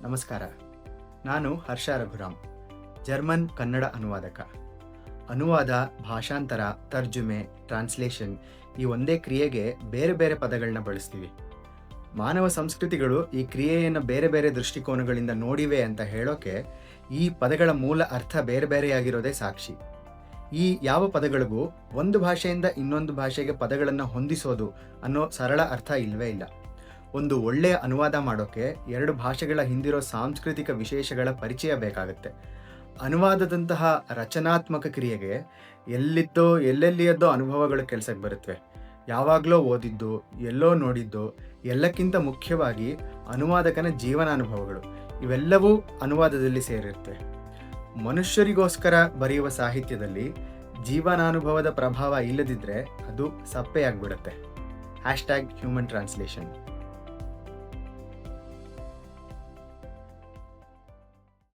ನಮಸ್ಕಾರ. ನಾನು ಹರ್ಷ ರಘುರಾಮ್, ಜರ್ಮನ್ ಕನ್ನಡ ಅನುವಾದಕ. ಅನುವಾದ, ಭಾಷಾಂತರ, ತರ್ಜುಮೆ, ಟ್ರಾನ್ಸ್ಲೇಷನ್ ಈ ಒಂದೇ ಕ್ರಿಯೆಗೆ ಬೇರೆ ಬೇರೆ ಪದಗಳನ್ನ ಬಳಸ್ತೀವಿ. ಮಾನವ ಸಂಸ್ಕೃತಿಗಳು ಈ ಕ್ರಿಯೆಯನ್ನು ಬೇರೆ ಬೇರೆ ದೃಷ್ಟಿಕೋನಗಳಿಂದ ನೋಡಿವೆ ಅಂತ ಹೇಳೋಕೆ ಈ ಪದಗಳ ಮೂಲ ಅರ್ಥ ಬೇರೆ ಬೇರೆಯಾಗಿರೋದೇ ಸಾಕ್ಷಿ. ಈ ಯಾವ ಪದಗಳಿಗೂ ಒಂದು ಭಾಷೆಯಿಂದ ಇನ್ನೊಂದು ಭಾಷೆಗೆ ಪದಗಳನ್ನು ಹೊಂದಿಸೋದು ಅನ್ನೋ ಸರಳ ಅರ್ಥ ಇಲ್ಲವೇ ಇಲ್ಲ. ಒಂದು ಒಳ್ಳೆಯ ಅನುವಾದ ಮಾಡೋಕ್ಕೆ ಎರಡು ಭಾಷೆಗಳ ಹಿಂದಿರೋ ಸಾಂಸ್ಕೃತಿಕ ವಿಶೇಷಗಳ ಪರಿಚಯ ಬೇಕಾಗುತ್ತೆ. ಅನುವಾದದಂತಹ ರಚನಾತ್ಮಕ ಕ್ರಿಯೆಗೆ ಎಲ್ಲಿದ್ದೋ ಎಲ್ಲೆಲ್ಲಿಯದ್ದೋ ಅನುಭವಗಳು ಕೆಲಸಕ್ಕೆ ಬರುತ್ತವೆ. ಯಾವಾಗಲೋ ಓದಿದ್ದು, ಎಲ್ಲೋ ನೋಡಿದ್ದು, ಎಲ್ಲಕ್ಕಿಂತ ಮುಖ್ಯವಾಗಿ ಅನುವಾದಕನ ಜೀವನಾನುಭವಗಳು ಇವೆಲ್ಲವೂ ಅನುವಾದದಲ್ಲಿ ಸೇರಿರುತ್ತೆ. ಮನುಷ್ಯರಿಗೋಸ್ಕರ ಬರೆಯುವ ಸಾಹಿತ್ಯದಲ್ಲಿ ಜೀವನಾನುಭವದ ಪ್ರಭಾವ ಇಲ್ಲದಿದ್ದರೆ ಅದು ಸಪ್ಪೆಯಾಗ್ಬಿಡುತ್ತೆ. #human translation